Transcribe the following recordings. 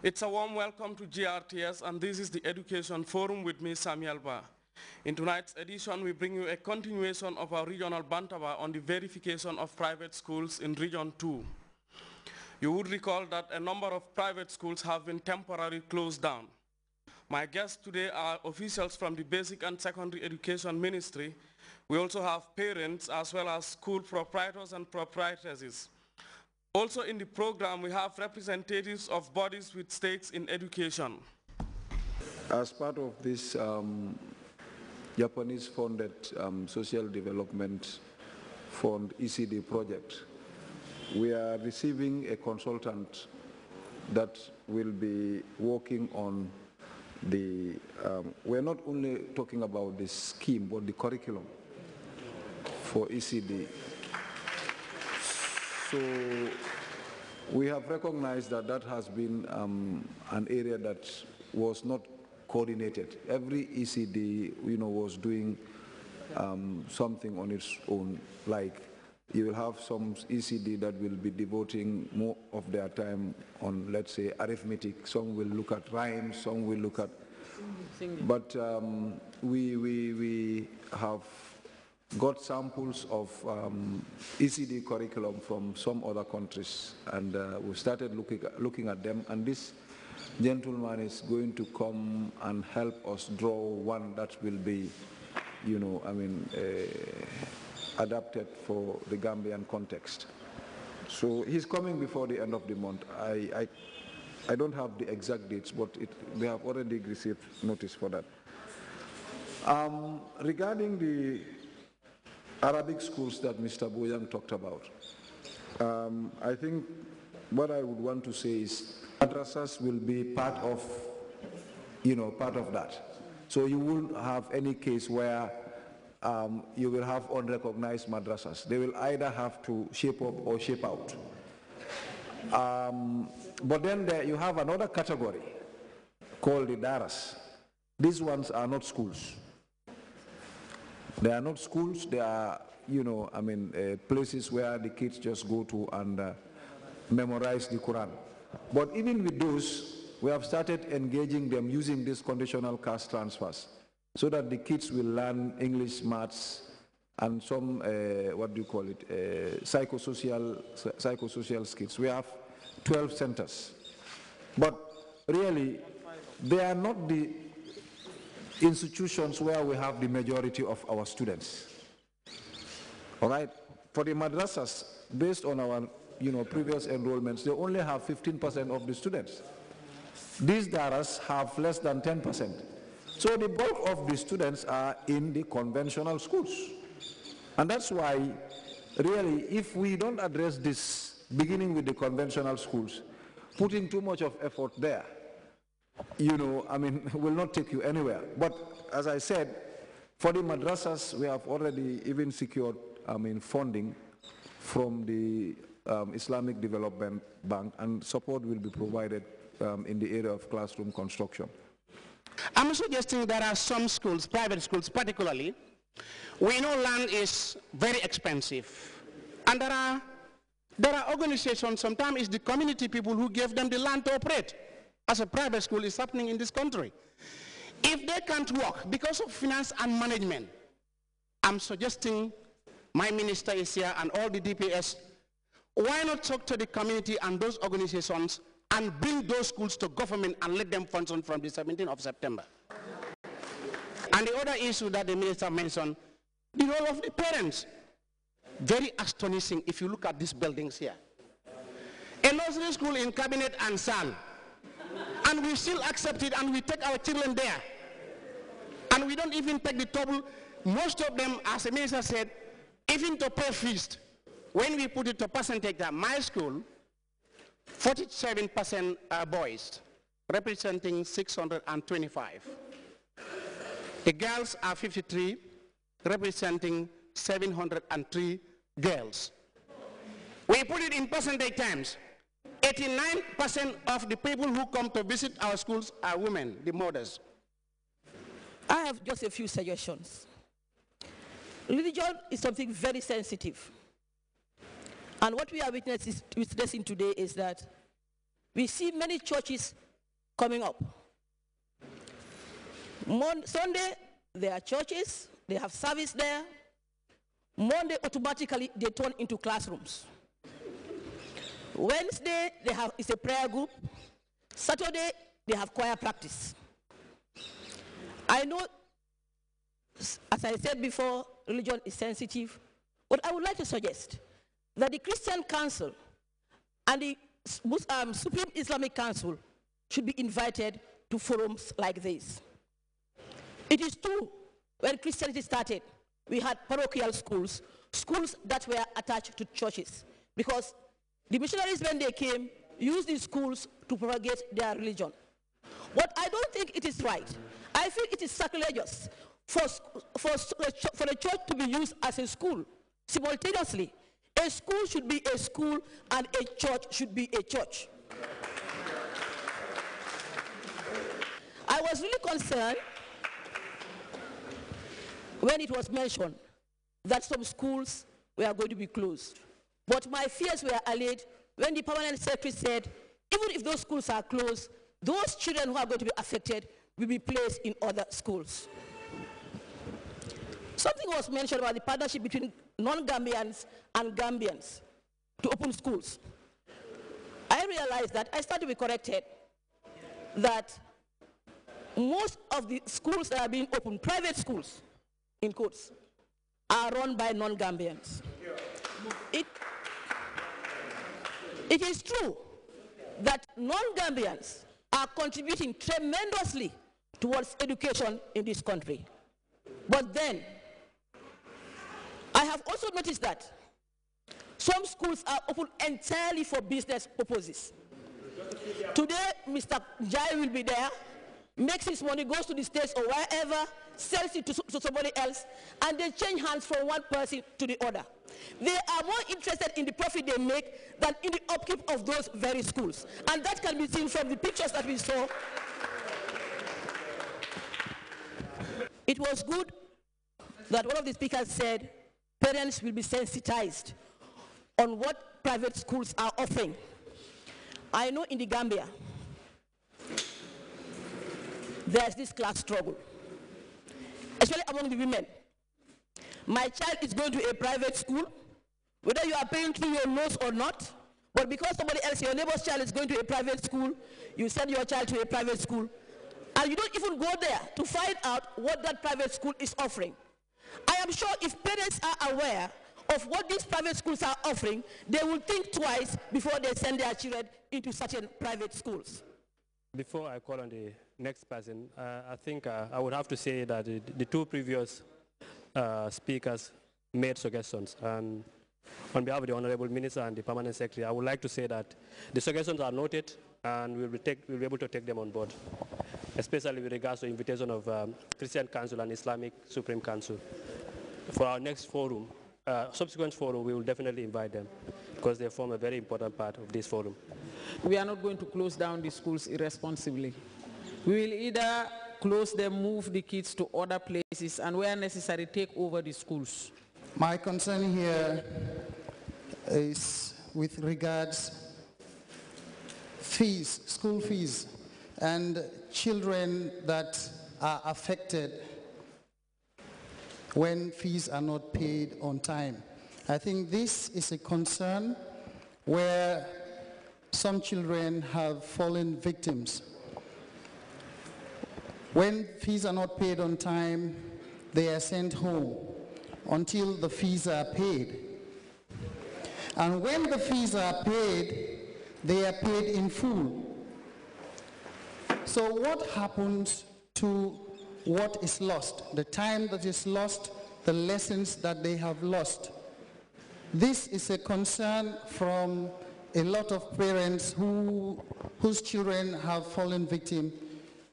It's a warm welcome to GRTS, and this is the Education Forum with me, Samuel Ba. In tonight's edition, we bring you a continuation of our regional bantaba on the verification of private schools in Region 2. You would recall that a number of private schools have been temporarily closed down. My guests today are officials from the Basic and Secondary Education Ministry. We also have parents as well as school proprietors and proprietresses. Also in the program, we have representatives of bodies with stakes in education. As part of this Japanese-funded Social Development Fund ECD project, we are receiving a consultant that will be working on the, we're not only talking about the scheme, but the curriculum for ECD. So we have recognized that that has been an area that was not coordinated. Every ECD, was doing something on its own. Like you will have some ECD that will be devoting more of their time on, let's say, arithmetic. Some will look at rhymes. Some will look at. But we have got samples of ECD curriculum from some other countries, and we started looking at them, and this gentleman is going to come and help us draw one that will be, adapted for the Gambian context. So he's coming before the end of the month. I don't have the exact dates, but they have already received notice for that. Regarding the Arabic schools that Mr. Boyang talked about, I think what I would want to say is madrasas will be part of, part of that. So you won't have any case where you will have unrecognized madrasas. They will either have to shape up or shape out. But then you have another category called the daras. These ones are not schools. They are not schools, they are, places where the kids just go to and memorize the Quran. But even with those, we have started engaging them using these conditional caste transfers so that the kids will learn English, maths, and some, psychosocial skills. We have 12 centers. But really, they are not the institutions where we have the majority of our students. All right? For the madrasas, based on our previous enrollments, they only have 15% of the students. These daras have less than 10%. So the bulk of the students are in the conventional schools. And that's why, really, if we don't address this, beginning with the conventional schools, putting too much of effort there, will not take you anywhere. But as I said, for the madrasas, we have already even secured, funding from the Islamic Development Bank, and support will be provided in the area of classroom construction. I'm suggesting there are some schools, private schools particularly, we know land is very expensive. And there are organizations, sometimes it's the community people who give them the land to operate, as a private school is happening in this country. If they can't work because of finance and management, I'm suggesting, my minister is here and all the DPS, why not talk to the community and those organizations and bring those schools to government and let them function from the 17th of September. And the other issue that the minister mentioned, the role of the parents. Very astonishing if you look at these buildings here. A nursery school in Cabinet and San, and we still accept it and we take our children there. And we don't even take the trouble. Most of them, as the minister said, even to pay fees. When we put it to percentage, my school, 47% are boys, representing 625. The girls are 53, representing 703 girls. We put it in percentage terms. 89% of the people who come to visit our schools are women, the mothers. I have just a few suggestions. Religion is something very sensitive. And what we are witnessing today is that we see many churches coming up. Sunday, there are churches, they have service there. Monday, automatically, they turn into classrooms. Wednesday, it's a prayer group. Saturday, they have choir practice. I know, as I said before, religion is sensitive, but I would like to suggest that the Christian Council and the Supreme Islamic Council should be invited to forums like this. It is true, when Christianity started, we had parochial schools, schools that were attached to churches, because the missionaries, when they came, used these schools to propagate their religion. But I don't think it is right. I feel it is sacrilegious for a church to be used as a school simultaneously. A school should be a school and a church should be a church. I was really concerned when it was mentioned that some schools were going to be closed. But my fears were allayed when the permanent secretary said, even if those schools are closed, those children who are going to be affected will be placed in other schools. Something was mentioned about the partnership between non-Gambians and Gambians to open schools. I realized that, I started to be corrected, that most of the schools that are being opened, private schools, in quotes, are run by non-Gambians. It is true that non-Gambians are contributing tremendously towards education in this country. But then, I have also noticed that some schools are open entirely for business purposes. Today, Mr. Jai will be there, makes his money, goes to the States or wherever, sells it to somebody else, and they change hands from one person to the other. They are more interested in the profit they make than in the upkeep of those very schools. And that can be seen from the pictures that we saw. It was good that one of the speakers said parents will be sensitized on what private schools are offering. I know in the Gambia, there's this class struggle, especially among the women. My child is going to a private school, whether you are paying through your nose or not, but because somebody else, your neighbor's child is going to a private school, you send your child to a private school, and you don't even go there to find out what that private school is offering. I am sure if parents are aware of what these private schools are offering, they will think twice before they send their children into certain private schools. Before I call on the next person, I think I would have to say that the two previous speakers made suggestions. And on behalf of the Honorable Minister and the Permanent Secretary, I would like to say that the suggestions are noted and we'll be able to take them on board, especially with regards to the invitation of Christian Council and Islamic Supreme Council. For our next forum, subsequent forum, we will definitely invite them because they form a very important part of this forum. We are not going to close down the schools irresponsibly. We will either close them, move the kids to other places, and where necessary, take over the schools. My concern here is with regards fees, school fees, and children that are affected when fees are not paid on time. I think this is a concern where some children have fallen victims. When fees are not paid on time, they are sent home until the fees are paid. And when the fees are paid, they are paid in full. So what happens to what is lost, the time that is lost, the lessons that they have lost? This is a concern from a lot of parents whose children have fallen victim.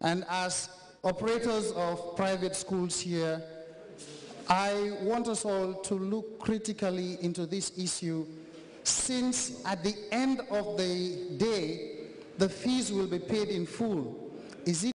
And as operators of private schools here, I want us all to look critically into this issue, since at the end of the day, the fees will be paid in full. Is it